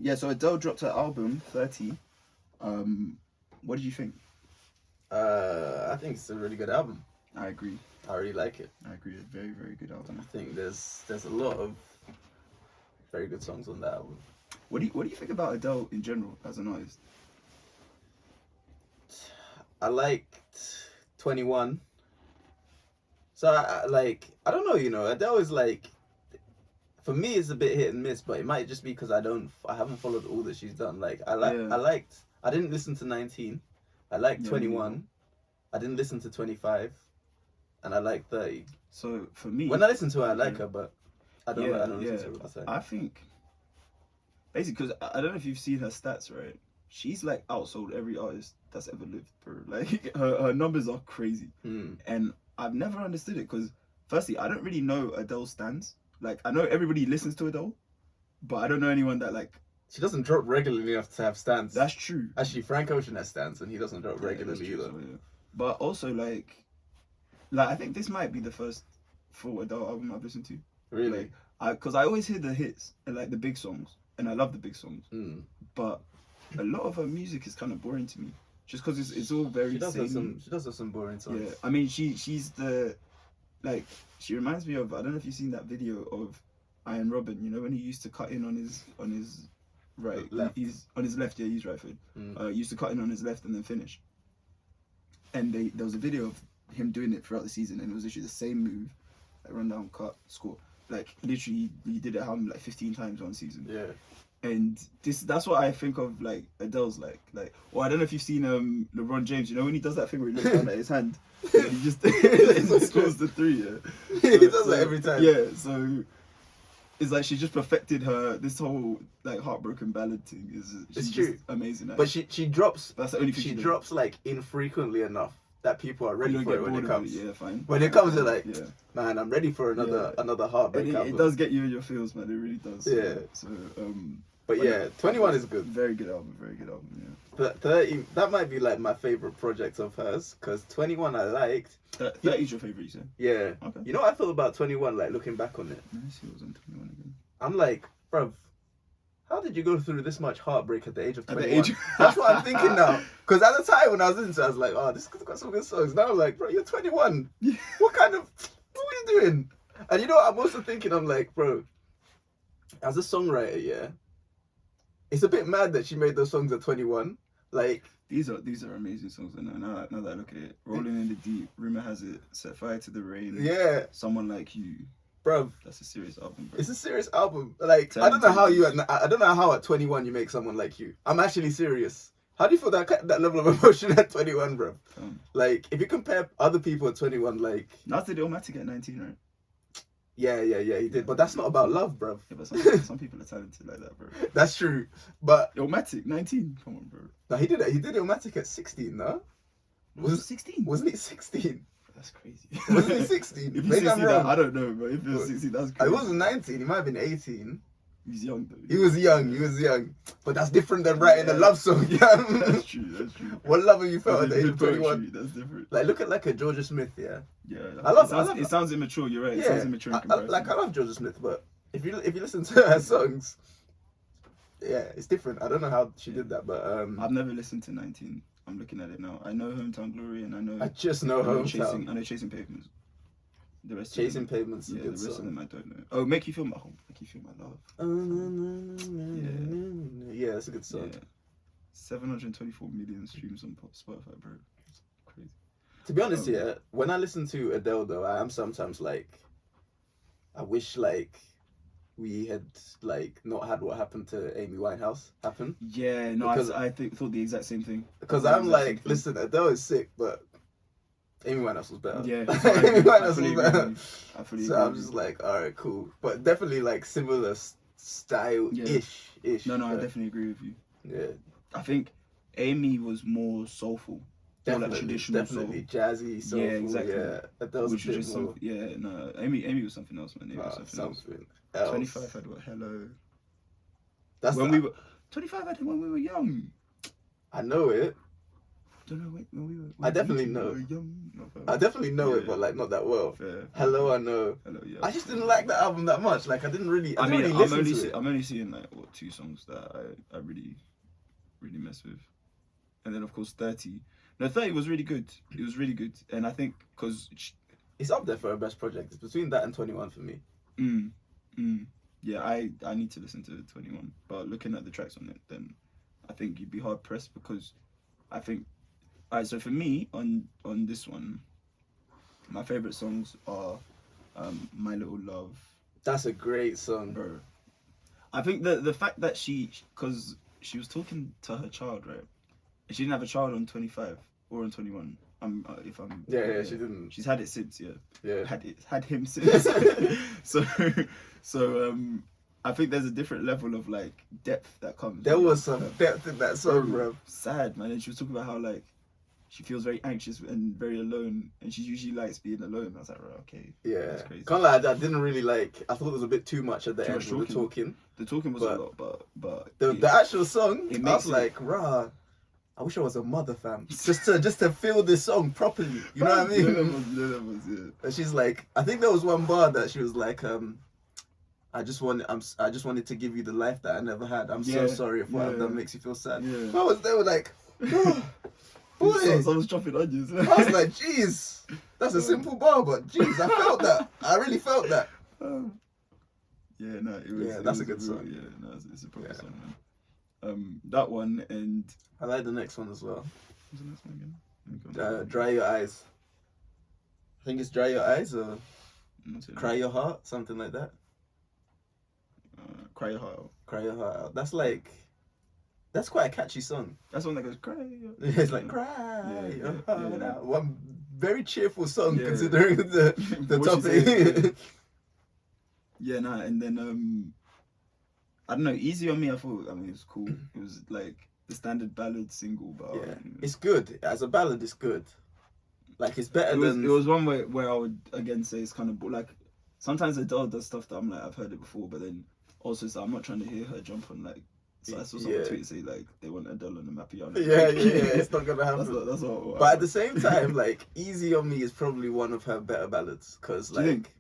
Yeah, so Adele dropped her album 30. What did you think? I think it's a really good album. I agree. I really like it. I agree. A very, very good album. I think there's a lot of very good songs on that album. What do you think about Adele in general as an artist? I liked 21. So I don't know, Adele is like, for me it's a bit hit and miss, but it might just be because I haven't followed all that she's done. Like I didn't listen to 19. I liked 21. I didn't listen to 25, and I like 30. So for me, when I listen to her, I like her, but I don't listen to her all the time. I think basically because I don't know if you've seen her stats, right? She's like outsold every artist that's ever lived, bro. Like her numbers are crazy, and I've never understood it because firstly, I don't really know Adele stans. Like I know everybody listens to Adele, but I don't know anyone that like. She doesn't drop regularly enough to have stans. That's true. Actually, Frank Ocean has stans, and he doesn't drop regularly either. So, yeah. But also like I think this might be the first full Adele album I've listened to. Really? Because I always hear the hits and like the big songs, and I love the big songs. But a lot of her music is kind of boring to me, just because it's all very. She does have some boring songs. Yeah, I mean she's the, like she reminds me of, I don't know if you've seen that video of Iron Robin. You know when he used to cut in on his right, he's on his left. Yeah, he's right foot. Used to cut in on his left and then finish. And there was a video of him doing it throughout the season, and it was literally the same move, like run down, cut, score. Like literally, he did it like 15 times one season. Yeah. And that's what I think of like Adele's like. Well, I don't know if you've seen LeBron James. You know when he does that thing where he looks down at his hand, and he just scores the three. Yeah. So, he does that every time. Yeah. So it's like she just perfected this whole like heartbroken ballad thing. She's just amazing. But she drops. That's the only thing she drops like infrequently enough that people are ready for it when it comes. Yeah, fine. When it comes, they're like, man, I'm ready for another heartbreak album. It does get you in your feels, man. It really does. Yeah. So but yeah, 21 is good. Very good album. Very good album. Yeah. But 30, that might be like my favorite project of hers, because 21 I liked. 30 is your favorite, you said? Yeah. Okay. You know what I thought about 21, like looking back on it? Let me see what was on 21 again. I'm like, bruv, how did you go through this much heartbreak at the age of 21? That's what I'm thinking now. Because at the time when I was listening to it, I was like, oh, this has got some good songs. Now I'm like, bro, you're 21. What are you doing? And you know what I'm also thinking? I'm like, bro, as a songwriter, yeah, it's a bit mad that she made those songs at 21. Like, these are amazing songs. Now that I look at it, Rolling in the Deep, Rumor Has It, Set Fire to the Rain, yeah, Someone Like You, bro. That's a serious album, bro. It's a serious album. Like, I don't know how at 21 you make Someone Like You. I'm actually serious. How do you feel that level of emotion at 21, bro? Like, if you compare other people at 21, like, Nas did Illmatic at 19, right? Yeah, he did. But that's not about love, bro. Yeah, but some people are talented like that, bro. That's true. But Illmatic, 19. Come on, bro. No, he did it. He did Illmatic at 16, no? Was it 16? Wasn't it 16? That's crazy. Wasn't it 16? If maybe I'm wrong. I don't know, but if it was 16, that's crazy. It wasn't 19. He might have been 18. He was young, though. He was young. But that's different than writing a love song, yeah? That's true. What love have you felt at the age of 21? That's different. Like, look at like a Georgia Smith, yeah? Yeah. It sounds immature, you're right. Yeah, it sounds immature in comparison. I love Georgia Smith, but if you listen to her songs, yeah, it's different. I don't know how she did that, but I've never listened to 19. I'm looking at it now. I know Hometown Glory, and I just know Hometown. I know Chasing Pavements. The rest Chasing Pavements. Yeah, the rest of them I don't know. Oh, Make You Feel My Home. Make You Feel My Love. Yeah, it's a good song. Yeah. 724 million streams on Spotify, bro. It's crazy. To be honest, when I listen to Adele, though, I am sometimes like, I wish like we had like not had what happened to Amy Winehouse happen. Yeah, no, I thought the exact same thing. Because I'm like, listen, Adele is sick, but Amy Winehouse was better. Yeah, Amy Winehouse was better. I fully agree. I'm just like, all right, cool, but definitely like similar style-ish. No, I definitely agree with you. Yeah, I think Amy was more soulful. Definitely, like traditional definitely soul. Jazzy, soulful. Yeah, exactly. Yeah, Adele's which was just more. Amy was something else, man. Amy was something else. 25 had what? Hello. That's when we were 25 had when we were young. I know it. don't know when we were. I definitely know. Young. No, I definitely know it, yeah. but like not that well. Fair. Hello, I know. Hello, yeah. I just didn't like that album that much. Like I didn't really I'm listen to it. I'm only seeing like 2 songs that I really mess with, and then of course 30. No, 30 was really good. It was really good, and I think because it's up there for a best project. It's between that and 21 for me. Yeah, I need to listen to 21, but looking at the tracks on it, then I think you'd be hard pressed because I think. Alright, so for me on this one, my favorite songs are My Little Love. That's a great song, bro. I think the fact that because she was talking to her child, right? And she didn't have a child on 25 or on 21. Yeah, she didn't. She's had it since, yeah. Had him since. so I think there's a different level of like depth that comes. There was some depth in that song, bro. Sad, man. And she was talking about how like she feels very anxious and very alone, and she usually likes being alone. I was like, right, okay. Yeah. That's crazy. Can't lie, I didn't really like. I thought it was a bit too much at the end with the talking. The talking was a lot, but the actual song, I was like, rah. I wish I was a mother, fam. Just to feel this song properly. You know what I mean? Yeah. And she's like, I think there was one bar that she was like, I just wanted to give you the life that I never had. I'm so sorry if what I've done makes you feel sad. Yeah. They were like, oh, boy. I was chopping onions. I was like, jeez, that's a simple bar, but jeez, I felt that. I really felt that. Yeah, no, it was. Yeah, that's a good song. Yeah, no, it's a proper song, man. That one, and I like the next one as well. What's the next one again? Dry Your Eyes. I think it's Dry Your Eyes or Cry Your Heart, something like that. Cry Your Heart Out. Cry Your Heart Out. That's quite a catchy song. That's the one that goes cry. It's like cry your heart out. One very cheerful song considering the topic. Yeah, nah, and then I don't know, Easy on Me, I thought, it was cool. It was like the standard ballad single, but it's good. As a ballad, it's good. Like it's better than. It was one where I would again say it's kind of like sometimes Adele does stuff that I'm like I've heard it before, but then also so I'm not trying to hear her jump on like. So I saw someone tweet say like they want Adele on the Mapiano. Yeah, it's not gonna happen. That's what but at the same time, like Easy on Me is probably one of her better ballads because like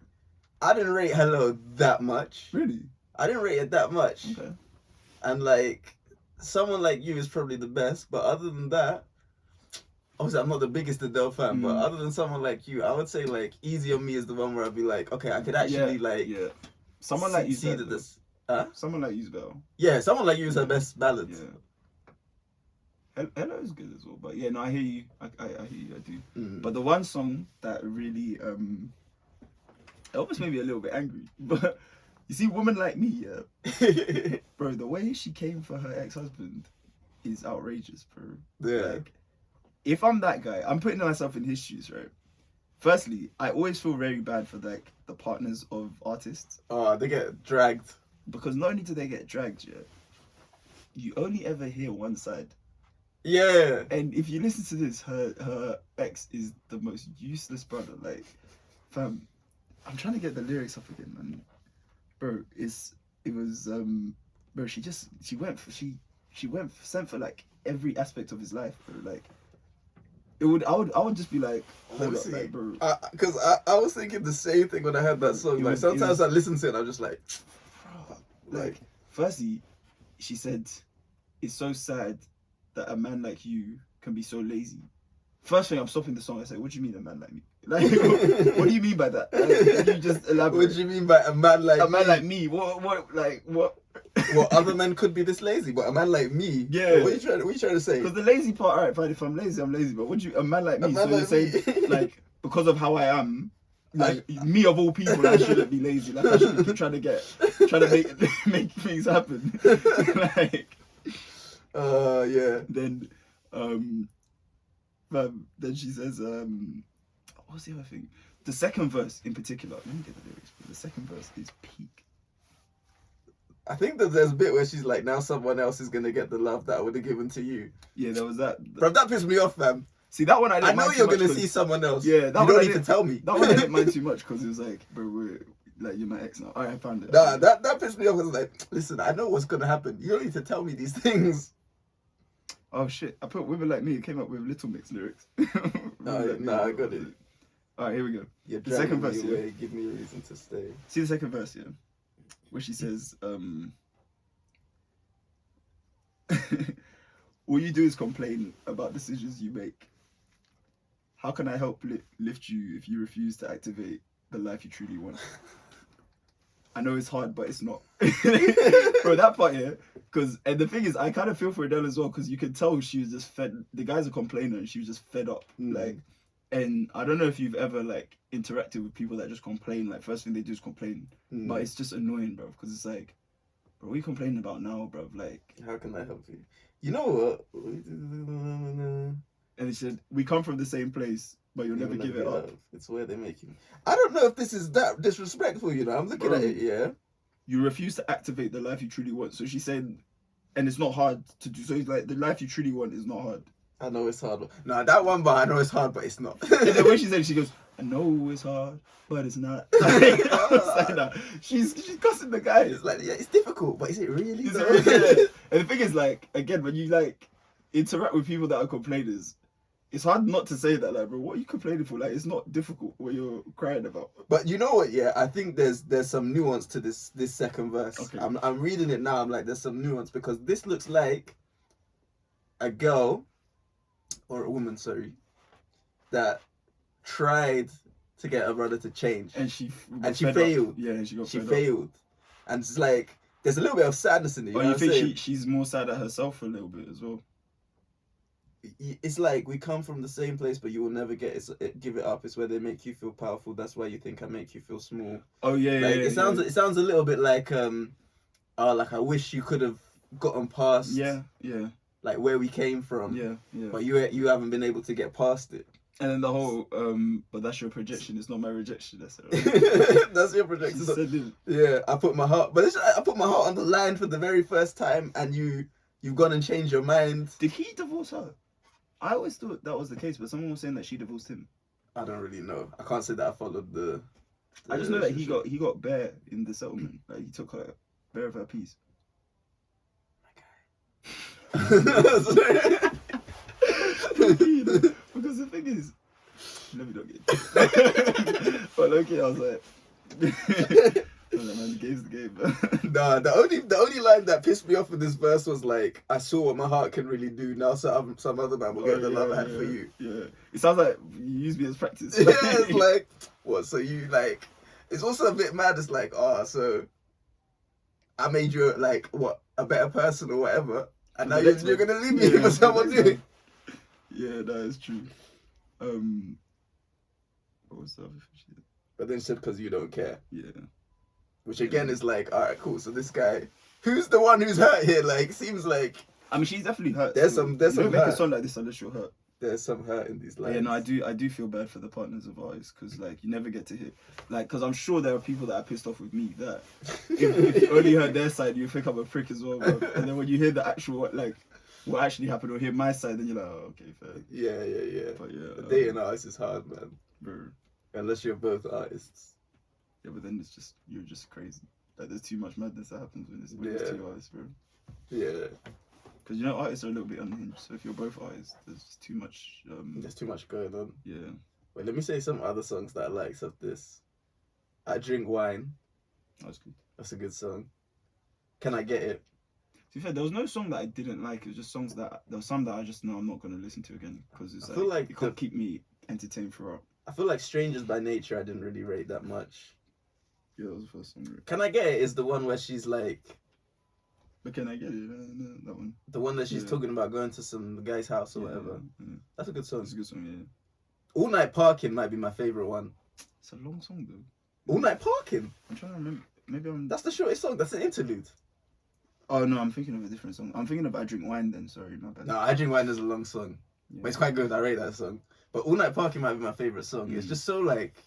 I didn't rate Hello that much. Really? I didn't rate it that much. Okay. And like Someone Like You is probably the best, but other than that, obviously I'm not the biggest Adele fan, but other than Someone Like You, I would say like Easy on Me is the one where I'd be like, okay, I could actually Someone Like You see that this. Someone Like You's better. Yeah, Someone Like You is her best ballad. Yeah. Hello is good as well, but yeah, no, I hear you. I hear you. I do. But the one song that really it almost made me a little bit angry, but. You see, Woman Like Me, bro, the way she came for her ex-husband is outrageous, bro. Yeah. Like, if I'm that guy, I'm putting myself in his shoes, right? Firstly, I always feel very bad for like the partners of artists. Oh, they get dragged. Because not only do they get dragged, you only ever hear one side. Yeah. And if you listen to this, her ex is the most useless brother. Like, fam, I'm trying to get the lyrics up again, man. Bro, bro, she went sent for like every aspect of his life, bro. Like I would just be like, hold up, like, bro. Because I was thinking the same thing when I heard that song. Like sometimes I listen to it and I'm just like, like firstly, she said, it's so sad that a man like you can be so lazy. First thing, I'm stopping the song. I say, what do you mean a man like me? Like, what do you mean by that? Like, you just elaborate. What do you mean by a man like me? A man like me? What? Well, other men could be this lazy, but a man like me? Yeah. What are you trying to say? Because the lazy part, alright, fine, if I'm lazy, I'm lazy. But a man like me? So you're saying, like, because of how I am, like, me of all people, I shouldn't be lazy. Like, I shouldn't keep trying to make things happen. Like, yeah. Then she says, what's the other thing? The second verse in particular, let me get the lyrics, but the second verse is peak. I think that there's a bit where she's like, now someone else is going to get the love that I would have given to you. Yeah, there was that. Bro, that pissed me off, fam. See, that one I didn't know you're going to see someone else. Yeah, that you don't need to tell me. That one I didn't mind too much because it was like, bro, like, you're my ex now. Alright, I found it. Nah, that pissed me off. I was like, listen, I know what's going to happen. You don't need to tell me these things. Oh shit! I put Women Like Me. It came up with Little Mix lyrics. I got it. All right, here we go. You're The second dragging verse. me Yeah. away. Give me a reason to stay. See the second verse, yeah, where she says, "All you do is complain about decisions you make. How can I help lift you if you refuse to activate the life you truly want?" I know it's hard, but it's not. Bro, that part, yeah. And the thing is, I kind of feel for Adele as well, because you can tell she was just fed. The guy's a complainer, and she was just fed up. Like, and I don't know if you've ever like interacted with people that just complain. Like, first thing they do is complain, but it's just annoying, bro. Because it's like, bro, what are you complaining about now, bro? Like, how can I help you? You know what? And he said, "We come from the same place, but you'll never give it up." It's where they make you. I don't know if this is that disrespectful, you know. I'm looking at it, yeah. You refuse to activate the life you truly want. So she said, and it's not hard to do. So it's like, the life you truly want is not hard. I know it's hard. No, that one, but I know it's hard, but it's not. And then when she said, she goes, "I know it's hard, but it's not." I was like, nah. She's cussing the guy. It's like, yeah, it's difficult, but is it really? Is it really? Yeah. And the thing is, like, again, when you like interact with people that are complainers, it's hard not to say that, like, bro, what are you complaining for? Like, it's not difficult what you're crying about. But you know what? Yeah, I think there's some nuance to this second verse. Okay. I'm reading it now. I'm like, there's some nuance, because this looks like a girl or a woman, sorry, that tried to get her brother to change, and she failed. Yeah, and she failed, and it's like there's a little bit of sadness in it. You think she's more sad at herself for a little bit as well? It's like, we come from the same place, but you will never give it up. It's where they make you feel powerful. That's why you think I make you feel small. Oh yeah, like, yeah. It sounds a little bit like like I wish you could have gotten past. Yeah. Like where we came from. Yeah. But you haven't been able to get past it. And then the whole but that's your projection. It's not my rejection. That's it. Right? That's your projection. Yeah, I put my heart on the line for the very first time, and you've gone and changed your mind. Did he divorce her? I always thought that was the case, but someone was saying that she divorced him. I don't really know. I can't say that I followed the I just know that he got bare in the settlement. Like, he took her bare of her piece. Because the thing is, let me not get. But okay, I was like, man, the game's the game. Nah, the only line that pissed me off with this verse was like, "I saw what my heart can really do. Now some other man will get the love I had for you." Yeah, it sounds like you use me as practice. Yeah, it's like, what? So you like? It's also a bit mad. It's like, so I made you like what, a better person or whatever, and now you're gonna leave me for someone new. Yeah, that is true. What was the other thing? But then she said, "Because you don't care." Yeah. Which again is like, all right, cool. So this guy, who's the one who's hurt here? Like, seems like, I mean, she's definitely hurt. There's some don't make hurt. a song like this unless you're hurt. There's some hurt in these lines. Yeah, no, I do feel bad for the partners of artists, because like, you never get to hear, like, because I'm sure there are people that are pissed off with me that if you only heard their side, you think I'm a prick as well, bro. And then when you hear the actual, like, what actually happened, or hear my side, then you're like, oh, okay, fair. Yeah. But yeah, dating artists is hard, man. Bro. Unless you're both artists. Yeah, but then you're just crazy. Like, there's too much madness that happens when it's two artists, bro. Yeah. Because, you know, artists are a little bit unhinged. So if you're both artists, there's just too much. There's too much going on. Yeah. Wait, let me say some other songs that I like of this. I Drink Wine. That's good. That's a good song. Can I Get It? To be fair, there was no song that I didn't like. It was just songs there were some that I just know I'm not going to listen to again. Because it's feel like it can't keep me entertained throughout. I feel like Strangers by Nature I didn't really rate that much. Yeah, that was the first song. Right? Can I Get It is the one where she's like... But Can I Get It? No, that one. The one that she's talking about going to some guy's house or whatever. Yeah. That's a good song. It's a good song, yeah. All Night Parking might be my favourite one. It's a long song, though. All Night Parking? I'm trying to remember. Maybe That's the shortest song. That's an interlude. Oh, no, I'm thinking of a different song. I'm thinking of I Drink Wine then, sorry, my bad. No, I Drink Wine is a long song. Yeah. But it's quite good. I rate that song. But All Night Parking might be my favourite song. It's just so, like,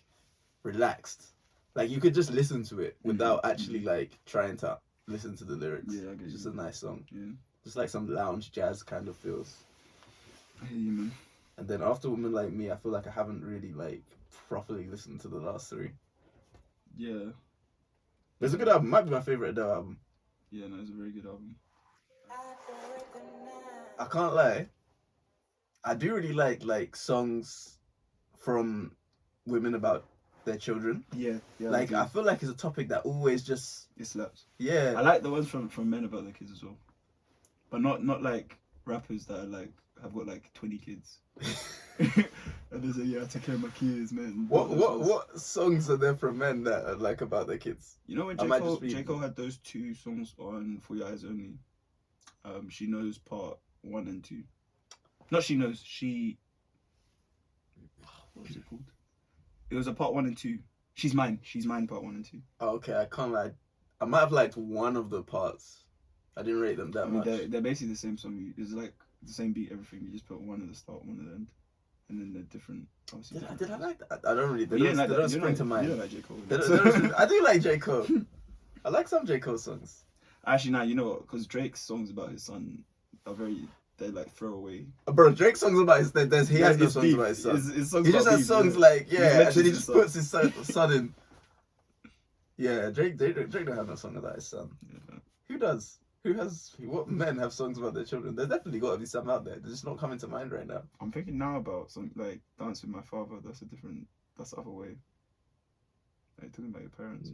relaxed. Like, you could just listen to it without actually, like, trying to listen to the lyrics. Yeah, I get It's just you. a nice song. Yeah. Just like some lounge jazz kind of feels. I hear you, man. And then after Women Like Me, I feel like I haven't really, like, properly listened to the last three. Yeah. It's a good album. Might be my favourite Adele album. Yeah, no, it's a very good album. I can't lie. I do really like songs from women about their children. Yeah. Like I feel like it's a topic that always just it slaps. Yeah. I like the ones from men about their kids as well, but not like rappers that are like have got like 20 kids. And they say, yeah, I take care of my kids, man. What songs are there from men that are like about their kids? You know when J. Cole had those 2 songs on For Your Eyes Only? She Knows Part 1 and 2. Not She Knows, what was it called? It was a Part 1 and 2. She's Mine Part 1 and 2. Oh, okay, I can't lie. I might have liked one of the parts. I didn't rate them that much. They're basically the same song. It's like the same beat, everything. You just put one at the start, one at the end. And then they're different. Did I like that? I don't really. They don't, don't spring to mind. You don't like J. Cole. I do like J. Cole. I like some J. Cole songs. Actually, nah, you know what? Because Drake's songs about his son are they're like throwaway. Bro, Drake's songs about his he has no songs about his son. He just has songs like, yeah, and then he just puts his son in. Yeah, Drake don't have no song about his son. Yeah. Who does? What men have songs about their children? There's definitely got to be some out there. They're just not coming to mind right now. I'm thinking now about something like Dance With My Father. That's the other way. Like talking about your parents.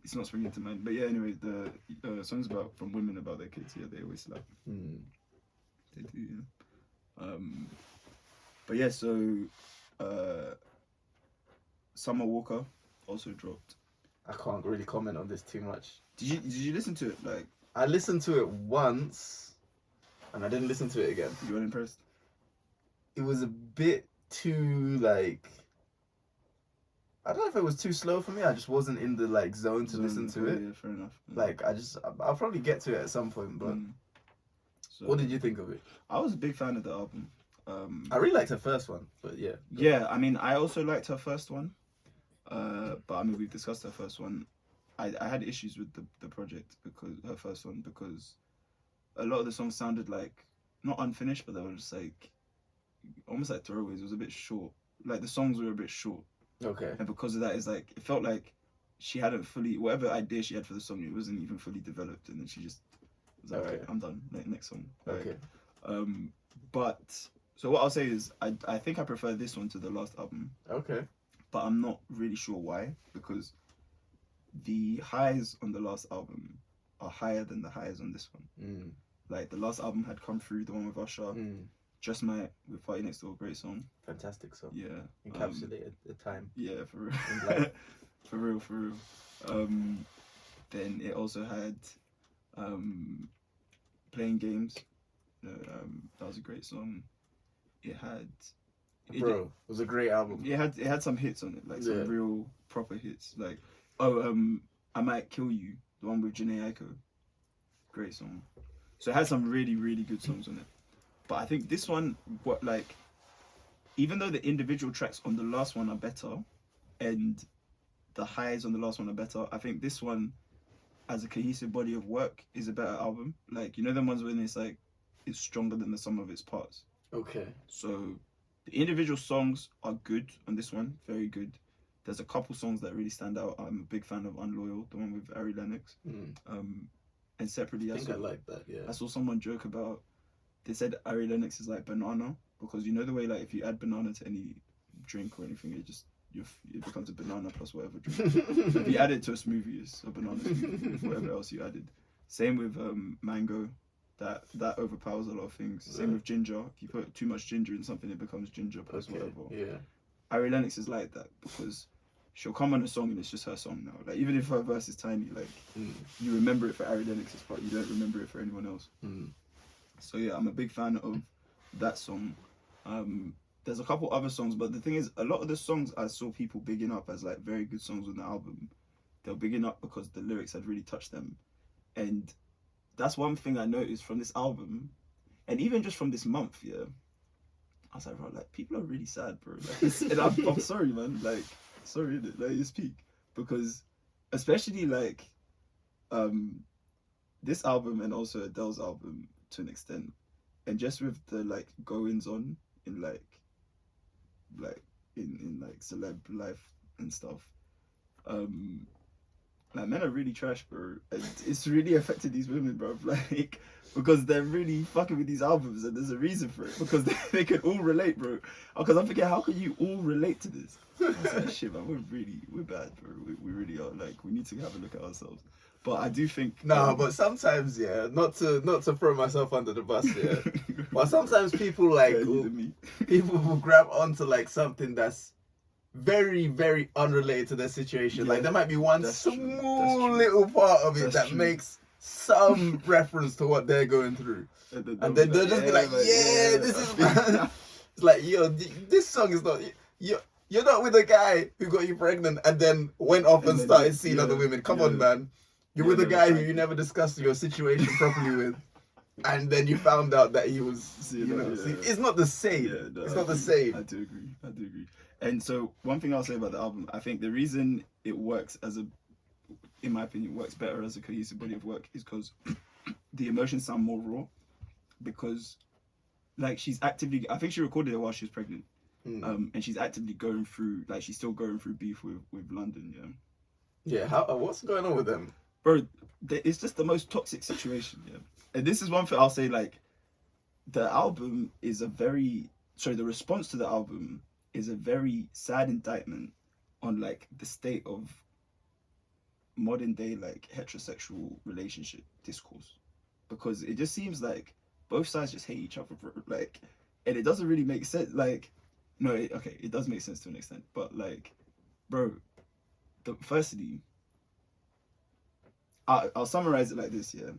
It's not springing to mind. But yeah, anyway, the songs from women about their kids, yeah, they always slap. They do, yeah. But yeah, so Summer Walker also dropped. I can't really comment on this too much. Did you listen to it? Like, I listened to it once, and I didn't listen to it again. You weren't impressed? It was a bit too like. I don't know if it was too slow for me. I just wasn't in the like zone to listen to it. Yeah, fair enough. Yeah. Like I'll probably get to it at some point. But so, what did you think of it? I was a big fan of the album. I really liked her first one, but yeah. Yeah, I mean, I also liked her first one. But I mean, we've discussed her first one. I had issues with the project because her first one, because a lot of the songs sounded like not unfinished, but they were just like almost like throwaways. It was a bit short. Like the songs were a bit short. Okay. And because of that, it's like it felt like she hadn't fully, whatever idea she had for the song, it wasn't even fully developed, and then she just was like, alright, I'm done. Like, next song. Okay. But so what I'll say is I think I prefer this one to the last album. Okay. But I'm not really sure why, because the highs on the last album are higher than the highs on this one. Like the last album had Come Through, the one with Usher, Just Might with Party Next Door, great song. Fantastic song. Yeah. Encapsulated the time. Yeah, for real. for real. Then it also had Playing Games. That was a great song. It was a great album. It had some hits on it, like some real proper hits. Like I Might Kill You, the one with Jhené Aiko. Great song. So it had some really, really good songs on it. But I think this one, even though the individual tracks on the last one are better, and the highs on the last one are better, I think this one, as a cohesive body of work, is a better album. Like, you know, them ones when it's like it's stronger than the sum of its parts. Okay. So the individual songs are good on this one, very good. There's a couple songs that really stand out. I'm a big fan of Unloyal, the one with Ari Lennox. And separately, I like that. Yeah. I saw someone joke about. They said Ari Lennox is like banana, because you know the way, like, if you add banana to any drink or anything, it becomes a banana plus whatever drink. If you add it to a smoothie, it's a banana smoothie with whatever else you added. Same with mango. That overpowers a lot of things. Same with ginger. If you put too much ginger in something, it becomes ginger plus whatever. Yeah. Ari Lennox is like that, because she'll come on a song and it's just her song now. Like, even if her verse is tiny, like you remember it for Ari Lennox's part, you don't remember it for anyone else. So yeah, I'm a big fan of that song. There's a couple other songs, but the thing is, a lot of the songs I saw people bigging up as like very good songs on the album, they were bigging up because the lyrics had really touched them. And that's one thing I noticed from this album, and even just from this month, yeah. I was like, bro, like, people are really sad, bro. Like, and I'm sorry, man. Like, sorry, like, you speak. Because, especially, like, this album and also Adele's album, to an extent, and just with the, like, goings on in, like, in like, celeb life and stuff, like men are really trash, bro. And it's really affected these women, bro. Like, because they're really fucking with these albums, and there's a reason for it. Because they can all relate, bro. Because I'm thinking, how can you all relate to this? I was like, shit, man, we're bad, bro. We really are. Like, we need to have a look at ourselves. But I do think but sometimes, yeah, not to throw myself under the bus, yeah. But sometimes people like people will grab onto like something that's very, very unrelated to their situation. Yeah, like there might be one small little part of it that makes some reference to what they're going through, and then they'll just be like, this is it's like, yo, this song is not you're not with a guy who got you pregnant and then went off and started seeing other women. Come on, man. You're with a guy who you never discussed your situation properly with, and then you found out that he was, see, it's not the same. Yeah, no, it's not the same. I do agree. And so one thing I'll say about the album, I think the reason it works in my opinion, works better as a cohesive body of work is because the emotions sound more raw. Because, like, I think she recorded it while she was pregnant. And she's actively going through, like, she's still going through beef with London, yeah. What's going on with them? Bro, it's just the most toxic situation, yeah. And this is one thing I'll say, like, the response to the album is a very sad indictment on, like, the state of modern day, like, heterosexual relationship discourse. Because it just seems like both sides just hate each other, bro. Like, and it doesn't really make sense. Like, no, it does make sense to an extent. But, like, bro, firstly, I'll summarize it like this, yeah.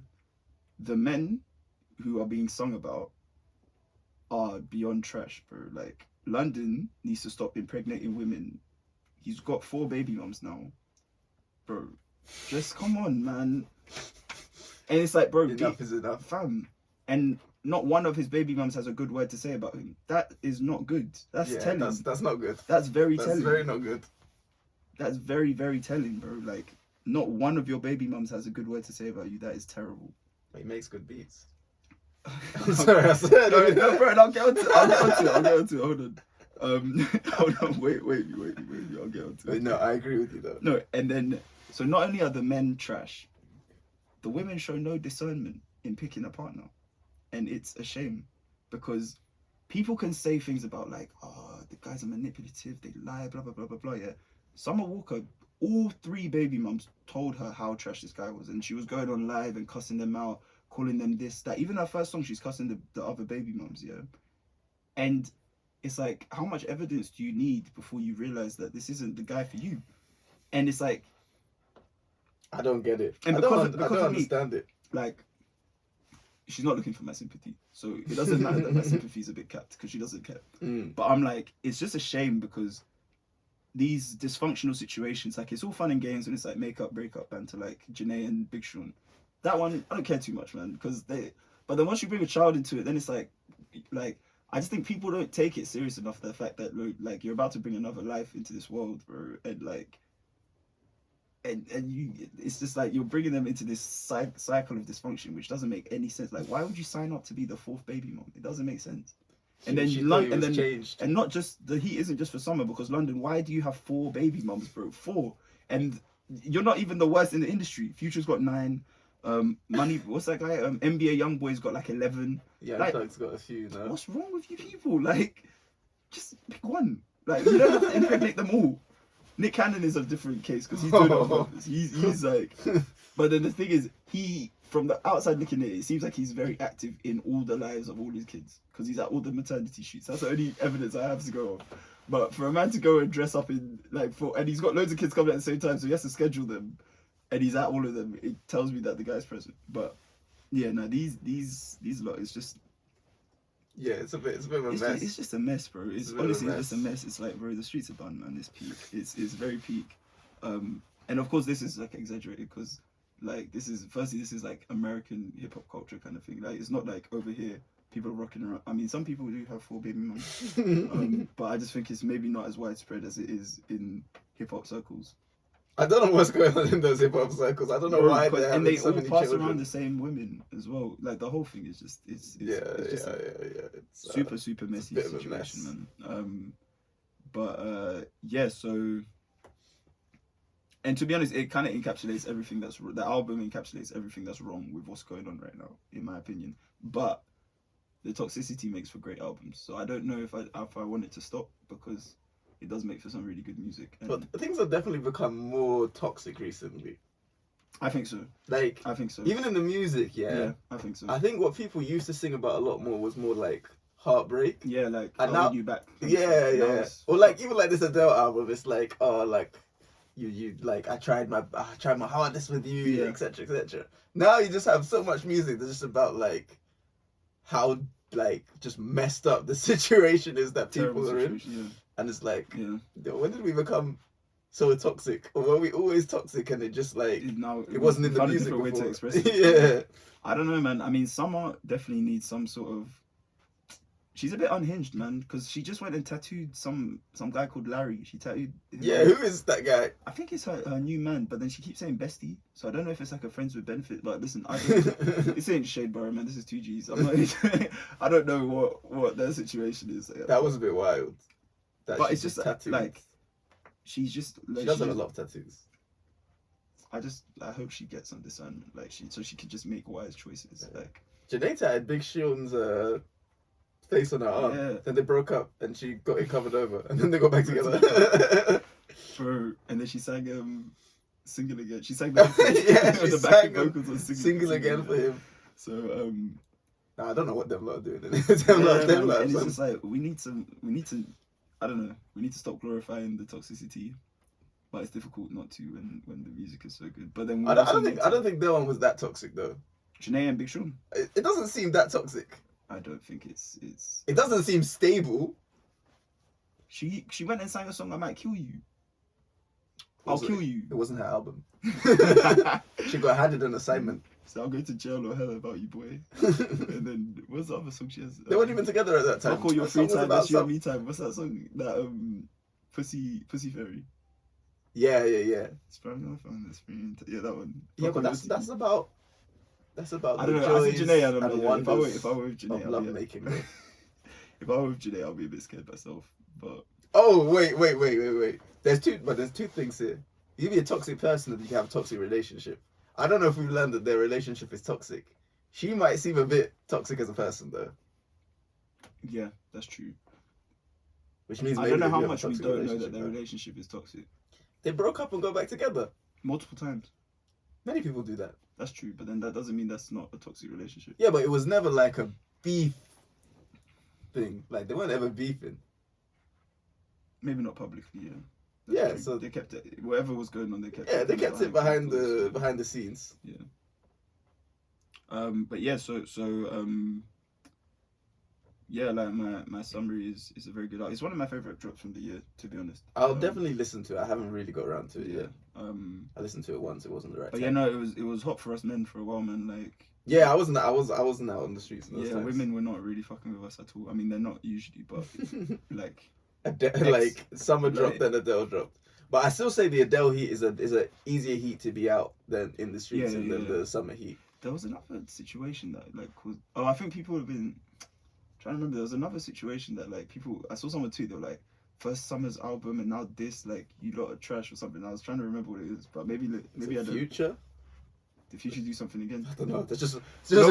The men who are being sung about are beyond trash, bro. Like, London needs to stop impregnating women. He's got 4 baby moms now. Bro, just come on, man. And it's like, bro, enough is enough, fam. And not one of his baby mums has a good word to say about him. That is not good. That's telling. That's not good. That's very telling. That's very not good. That's very, very telling, bro. Like, not one of your baby mums has a good word to say about you. That is terrible. He makes good beats. I'm sorry, I said. No, bro, I'll get onto it. Hold on. Wait. I'll get onto it. No, I agree with you though. No, and then, so not only are the men trash, the women show no discernment in picking a partner. And it's a shame, because people can say things about, like, oh, the guys are manipulative, they lie, blah, blah, blah, blah, blah, yeah. Summer Walker, all 3 baby mums told her how trash this guy was, and she was going on live and cussing them out, calling them this, that. Even her first song, she's cussing the other baby mums, yeah. And it's like, how much evidence do you need before you realize that this isn't the guy for you? And it's like, I don't get it. And I don't understand it. Like, she's not looking for my sympathy, so it doesn't matter that my sympathy is a bit capped, because she doesn't care. But I'm like, it's just a shame, because these dysfunctional situations, like, it's all fun and games when it's like make up, break up banter, like Janae and Big Sean. That one, I don't care too much, man, but then once you bring a child into it, then it's like, I just think people don't take it serious enough, the fact that, like, you're about to bring another life into this world, bro, and like, and you, it's just like you're bringing them into this cycle of dysfunction, which doesn't make any sense. Like, why would you sign up to be the 4th baby mom? It doesn't make sense. And then and not just the heat isn't just for Summer, because London, why do you have 4 baby moms, bro? 4, and you're not even the worst in the industry. Future's got 9. Money, what's that guy? NBA Youngboy's got like 11. Yeah, like, Doug's got a few now. What's wrong with you people? Like, just pick one. Like, you don't have to impregnate them all. Nick Cannon is a different case, because he's doing it on purpose. He's like, but then the thing is, from the outside looking at it, it seems like he's very active in all the lives of all his kids, because he's at all the maternity shoots. That's the only evidence I have to go on. But for a man to go and dress up in, like, and he's got loads of kids coming at the same time, so he has to schedule them, and he's at all of them, it tells me that the guy's present. But yeah, no, these lot, it's just, yeah, it's a bit of a mess. It's just a mess, bro. It's honestly just a mess. It's like, bro, the streets are done, man. It's peak. It's very peak. And of course, this is like exaggerated, because, like, this is like American hip hop culture kind of thing. Like, it's not like over here people are rocking around. I mean, some people do have 4 baby moms, but I just think it's maybe not as widespread as it is in hip hop circles. I don't know what's going on in those hip hop cycles. I don't know why they're having and they so all many pass children. around the same women as well. Like, the whole thing is just it's just It's super messy situation, man. Yeah. So, And to be honest, it kind of encapsulates everything the album encapsulates everything that's wrong with what's going on right now, in my opinion. But the toxicity makes for great albums. So I don't know if I want it to stop, because it does make for some really good music. And but things have definitely become more toxic recently. I think so. Like, I think so. even in the music, yeah, I think so. I think what people used to sing about a lot more was more like heartbreak. Yeah, like and now, now you back. Yeah. Or like even like this Adele album, it's like, oh, like you like I tried my hardest with you, etc. etc. Now you just have so much music that's just about like how like just messed up the situation is that people are in, and it's like, when did we become so toxic, or were we always toxic and it just like it wasn't in the music before? Way to express it. Yeah, I don't know, man. I mean, Summer definitely needs some sort of. She's a bit unhinged, man, because she just went and tattooed some guy called Larry. She tattooed him. Yeah, who is that guy? I think it's her new man, but then she keeps saying bestie, so I don't know if it's like a friends with benefit. But listen, I don't, this ain't shade bar, man. This is 2Gs. I'm not. I don't know what their situation is. That was a bit wild. But it's just like she's just. Like, she does have a lot of tattoos. I hope she gets some discernment, like so she can just make wise choices. Like Janaita had Big Sean's face on her arm. Yeah. Then they broke up and she got it covered over, and then they got back together. Bro, and then she sang Single Again. She sang that. She the sang vocals on Single Again for him. So I don't know what them lot are doing. And it's just like we need to I don't know, we need to stop glorifying the toxicity. But it's difficult not to when the music is so good. But then I don't think that one was that toxic though. Janae and Big Sean. It doesn't seem that toxic. I don't think it's. It doesn't seem stable. She went and sang a song, I Might Kill You. I'll kill you. It wasn't her album. She got handed an assignment. So I'll go to jail or hell about you, boy. And then what's the other song she has? They weren't even together at that time. I'll call your free time, that's your me time. What's that song? That Pussy Fairy. Yeah. Sprung off on the screen. Yeah, that one. Yeah, but that's about. That's about I don't know. I see Janae. I don't know. If I were with Janae, love making. If I were with Janae, I'll be a bit scared myself. But wait. There's two things here. You can be a toxic person and you can have a toxic relationship. I don't know if we've learned that their relationship is toxic. She might seem a bit toxic as a person, though. Yeah, that's true. Which means I don't know how much we don't know that their relationship is toxic. They broke up and go back together multiple times. Many people do that. That's true, but then that doesn't mean that's not a toxic relationship. Yeah, but it was never like a beef thing. Like, they weren't ever beefing. Maybe not publicly, yeah. That's true. So they kept it. Whatever was going on, they kept. Yeah, they kept it behind the scenes. Yeah. But yeah, yeah, like my summary is a very good. It's one of my favorite drops from the year, to be honest. I'll definitely listen to it. I haven't really got around to it yet. I listened to it once. It wasn't the right. But time. Yeah, no, it was hot for us men for a while, man. Like. Yeah, I wasn't out on the streets. Yeah, times. Women were not really fucking with us at all. I mean, they're not usually, but like. Like Summer dropped, then Adele dropped. But I still say the Adele heat is a easier heat to be out than in the streets than the Summer heat. There was another situation that like was. I think people have been. Trying to remember, there was another situation that like people. I saw someone tweet, they were like, first Summer's album and now this, like, you lot are trash or something. I was trying to remember what it is, but maybe I don't. Future. Did Future do something again? I don't know. That's just a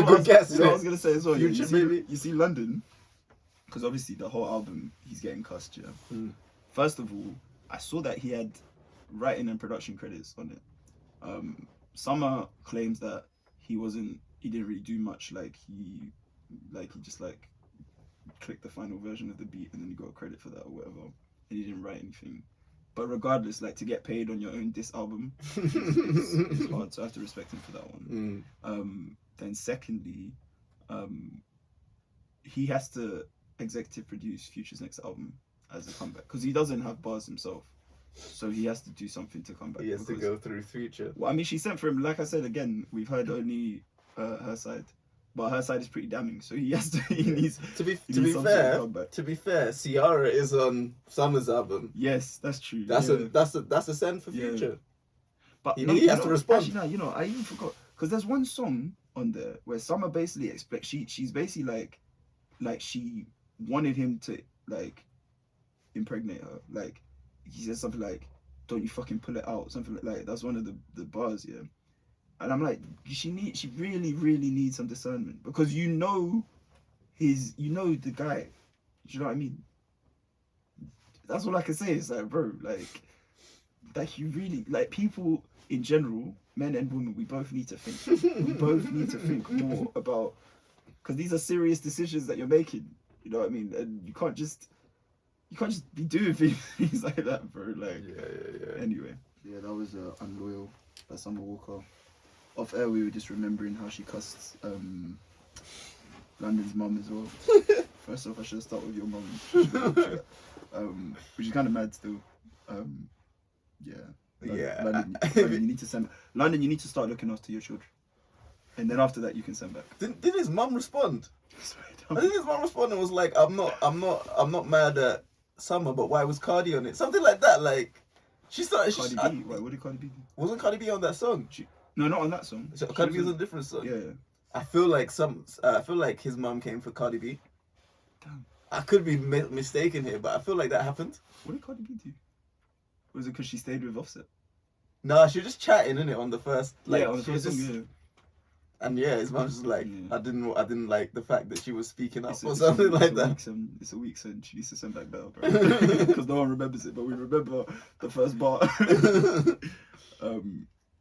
good guess. You know what I was gonna say as well. Future, maybe. You see London, because obviously the whole album he's getting cussed. Yeah. First of all, I saw that he had writing and production credits on it. Summer claims that he didn't really do much. Like he just like clicked the final version of the beat and then he got credit for that or whatever, and he didn't write anything. But regardless, like, to get paid on your own diss album is hard, so I have to respect him for that one. Then secondly, he has to executive produce Future's next album as a comeback, because he doesn't have bars himself, so he has to do something to come back. He has to go through Future. Well, I mean, she sent for him. Like I said, again, we've heard only her side, but her side is pretty damning. So he has to. He needs to be fair. Ciara is on Summer's album. Yes, that's true. That's a send for Future. Yeah. But he has to respond. Actually, no, I even forgot, because there's one song on there where Summer basically she's basically like she wanted him to like impregnate her. Like, he says something like, don't you fucking pull it out, something like that's one of the bars, yeah. And I'm like, she really needs some discernment, because you know the guy, you know what I mean? That's all I can say. It's like, bro, like you really, like, people in general, men and women, we both need to think. We both need to think more about, because these are serious decisions that you're making. You know what I mean? And you can't just be doing things like that, bro. Like, yeah. Anyway, yeah, that was Unloyal by Summer Walker. Off air, we were just remembering how she cussed London's mum as well. First off, I should start with your mum. Which is kind of mad still. Yeah. London, you need to send. London, you need to start looking after your children, and then after that, you can send back. Did his mum respond? I think his mum responded and was like, I'm not mad at Summer, but why was Cardi on it? Something like that. Like, she started. Cardi B. Why? What did Cardi B do? Wasn't Cardi B on that song? No, not on that song. So Cardi B was on a different song. Yeah. I feel like his mum came for Cardi B. Damn. I could be mistaken here, but I feel like that happened. What did Cardi B do? Was it because she stayed with Offset? Nah, she was just chatting, innit, on the first. Like, on the first song, yeah. And yeah, his mum's just like, yeah. I didn't like the fact that she was speaking up or something like that. It's a weak send. She needs to send back better, bro. Because no one remembers it, but we remember the first bar.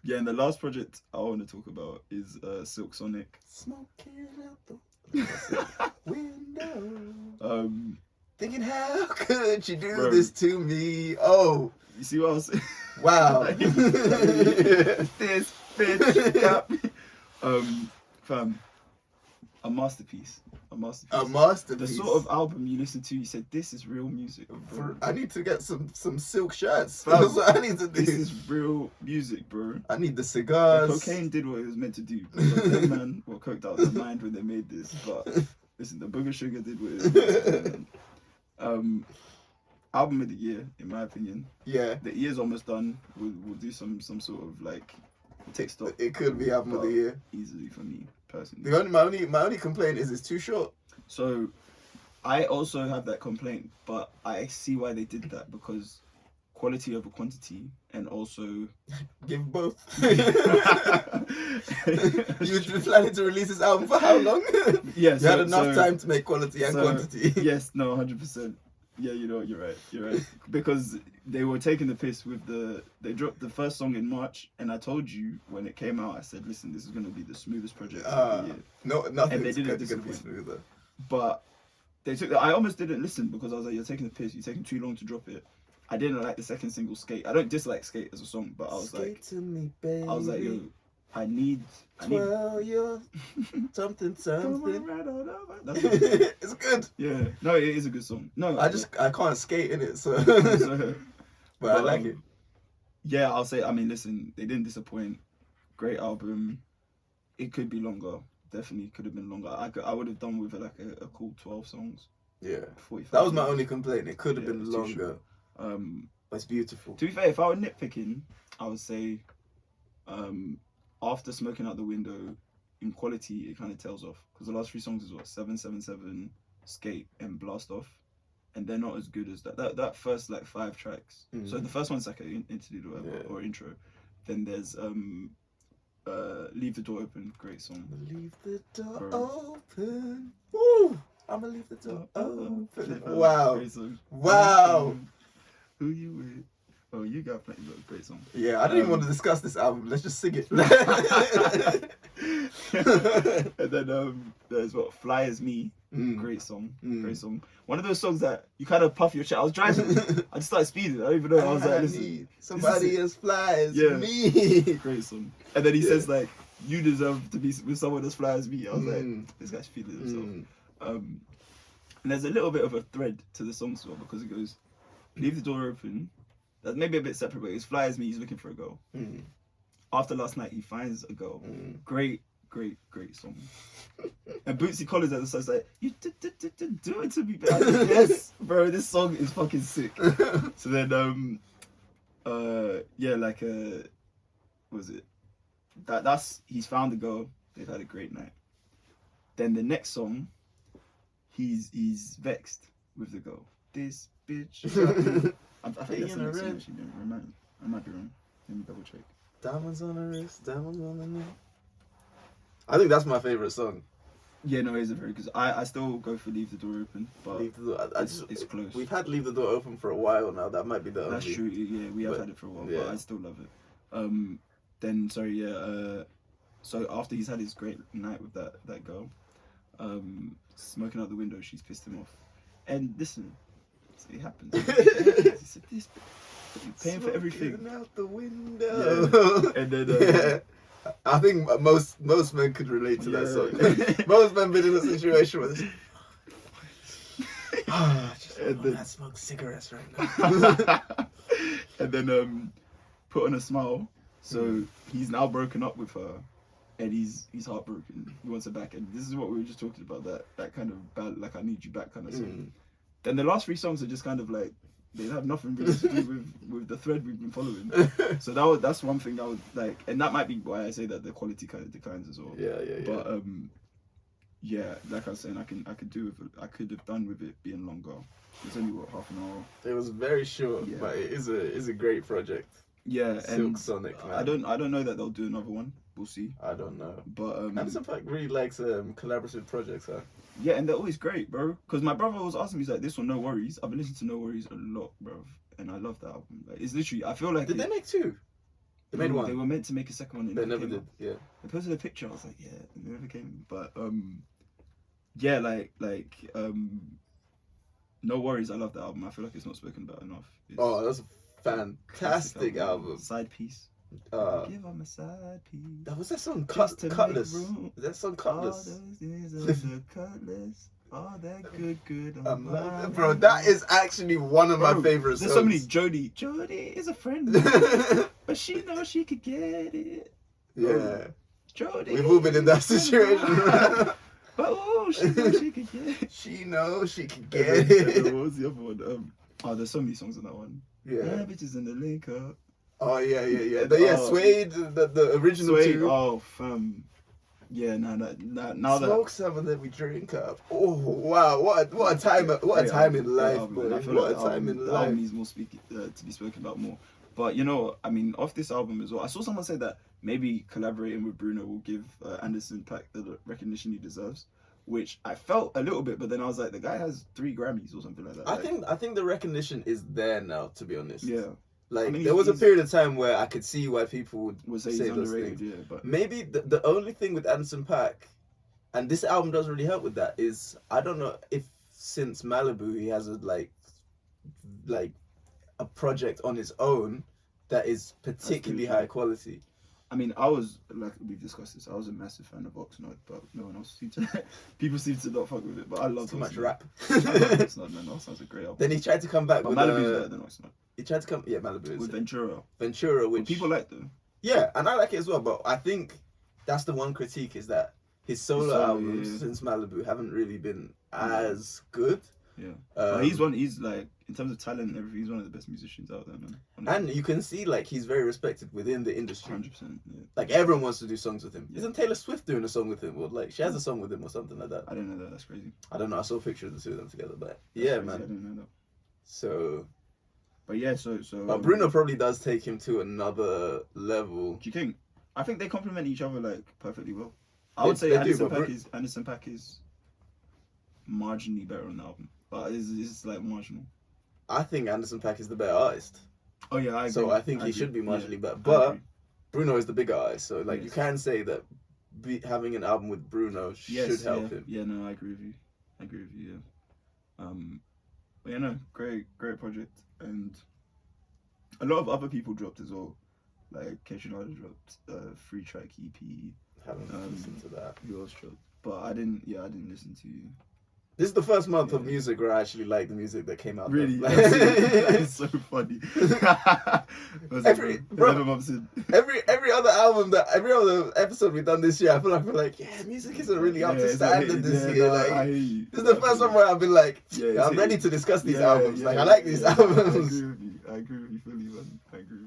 Yeah, and the last project I want to talk about is Silk Sonic. Smoking out the window. Thinking, how could you do this to me? Oh, you see what I was saying? Wow. This bitch got me. Fam, a masterpiece. The sort of album you listen to, you said, this is real music. I need to get some silk shirts. Fam, That's what I need to do. This is real music, bro. I need the cigars. The cocaine did what it was meant to do. Them man were coked out of their mind when they made this. But listen, the Booger Sugar did what it was meant to do. Album of the year, in my opinion. Yeah. The year's almost done. We'll do some sort of like take stock. It could be album of the year. Easily for me, personally. My only complaint is it's too short. So I also have that complaint, but I see why they did that, because quality over quantity, and also give both. You were planning to release this album for how long? Yeah, you had enough time to make quality and quantity. Yes, no, 100%. Yeah, you know what, you're right. Because they were taking the piss with they dropped the first song in March, and I told you when it came out, I said, listen, this is going to be the smoothest project of the year. No, nothing's and they didn't going to be smoother. But I almost didn't listen, because I was like, you're taking the piss, you're taking too long to drop it. I didn't like the second single, Skate. I don't dislike Skate as a song, but I was Skate like, to me, baby. I was like, yo, I need you're something. That's it's good. Yeah, no, it is a good song. No, I can't skate in it, so. But I like it. Yeah, I'll say. I mean, listen, they didn't disappoint. Great album. It could be longer. Definitely could have been longer. I would have done with like a cool 12 songs. Yeah. 45 that was my only complaint. It could have been longer. But it's beautiful. To be fair, if I were nitpicking, I would say, after Smoking Out the Window, in quality, it kind of tails off, because the last 3 songs is what, 777, Skate, and Blast Off, and they're not as good as that first like 5 tracks. So the first one's like an interlude or whatever, or intro. Then there's Leave the Door Open, great song. Leave the door open. Woo! I'ma leave the door open. Wow. Great song. Wow. Who you with? Oh, you got plenty of great song. Yeah, I don't even want to discuss this album. Let's just sing it. And then there's what, Fly As Me. Great song. Great song. One of those songs that you kind of puff your chest. I was driving. I just started speeding. I don't even know. I was like, listen. Somebody as fly as me. Great song. And then he says like, you deserve to be with someone as fly as me. I was like, this guy's feeling himself. And there's a little bit of a thread to the song as well, because it goes, leave the door open. That's maybe a bit separate, but it's Fly As Me, he's looking for a girl. After last night, he finds a girl. Great song. And Bootsy Collins at the start is like, you do it to me, baby. Yes, bro, this song is fucking sick. So then, what was it? That's he's found a girl. They've had a great night. Then the next song, he's vexed with the girl. This bitch. I think that's the next song, actually. I might be wrong. Let me double check. Diamonds on the wrist, diamonds on the neck. I think that's my favorite song. Yeah, no, it is a very good. I still go for Leave the Door Open, but Leave the door. it's close. We've had Leave the Door Open for a while now. That might be the That's only. true. Yeah, we have had it for a while, yeah. but I still love it. Then sorry, yeah. So after he's had his great night with that girl, smoking out the window, she's pissed him off. And listen, it happens. He said this. You're paying for everything. Out the window. Yeah. And then. I think most men could relate to that song. Most men been in a situation where this. I smoke cigarettes right now. And then put on a smile. So he's now broken up with her, and he's heartbroken. He wants her back, and this is what we were just talking about. That kind of bad, like I need you back kind of song. Then the last 3 songs are just kind of like. They have nothing really to do with the thread we've been following. So that's one thing that would like, and that might be why I say that the quality kind of declines as well. Yeah. But yeah, like I was saying, I could have done with it being longer. It's only half an hour. It was very short, but it is a great project. Yeah, Silk and Sonic. Man. I don't know that they'll do another one. We'll see. I don't know. But Anderson .Paak really likes collaborative projects, huh? Yeah, and they're always great, bro. Because my brother was asking me, he's like, this one, No Worries. I've been listening to No Worries a lot, bro. And I love that album. Like, it's literally, I feel like... Did they make 2? They made 1. They were meant to make a second one. They never did, yeah. They posted a picture, I was like, yeah, it never came. But, yeah, No Worries, I love that album. I feel like it's not spoken about enough. That's a fantastic album. Side piece. Give them a side piece. That was that song Cutlass. That song Cutlass. All that good. Bro, that is actually one of my favorite songs. There's so many. Jody is a friend, but she knows she could get it. Yeah. Jody. We've all been in that situation. But she knows she could get it. She knows she could get it. What was the other one? There's so many songs on that one. Yeah. Bitches in the link up. Oh yeah. Suede, the original Suede, 2. Oh, fam. Yeah, now Smoke some and then we drink up. Oh wow, what a time in life, man. I feel what like a time in the life. album needs more to be spoken about more. But you know, I mean, off this album as well, I saw someone say that maybe collaborating with Bruno will give Anderson .Paak the recognition he deserves, which I felt a little bit, but then I was like, the guy has 3 Grammys or something like that. I think the recognition is there now, to be honest. Yeah. Like, I mean, there was a period of time where I could see why people would say those underrated, things. yeah, but maybe the only thing with Anderson .Paak, and this album doesn't really help with that, is I don't know if since Malibu he has a project on his own that is particularly high quality. I mean, I was, like we've discussed this, I was a massive fan of Oxnard, but no one else seemed to, people seem to not fuck with it, but I love too much rap. I love Oxnard, man. Oxnard's a great album. Then he tried to come back but with Malibu's better than Oxnard. He tried to come, Malibu is with Ventura, which but people like them. Yeah, and I like it as well, but I think that's the one critique, is that his solo albums since Malibu haven't really been as good. Yeah, he's like, in terms of talent and everything, he's one of the best musicians out there, man. And you can see, like, he's very respected within the industry. 100%. Yeah. Like, everyone wants to do songs with him. Yeah. Isn't Taylor Swift doing a song with him? Or like, she has a song with him or something like that. I didn't know that. That's crazy. I don't know. I saw a picture of the 2 of them together, but that's crazy. man. I didn't know that. So. But yeah, so. But Bruno probably does take him to another level. Do you think? I think they complement each other like perfectly well. I would say Anderson .Paak is marginally better on the album, but it's like marginal. I think Anderson .Paak is the better artist. Oh yeah, I agree. So I think he should be marginally better. But Bruno is the bigger artist, so like you can say that having an album with Bruno should help him. Yeah, no, I agree with you. Yeah. But yeah, no, great project, and a lot of other people dropped as well. Like Keshinada dropped a 3-track EP. Haven't listened to that. Who else dropped? But I didn't listen to. This is the first month of music where I actually like the music that came out. Really? That is so funny. every other album every other episode we've done this year, I feel like music isn't really up to standard this year. This is the first one where I've been like, I'm ready to discuss these albums. I like these albums. I agree with you fully, man. I agree.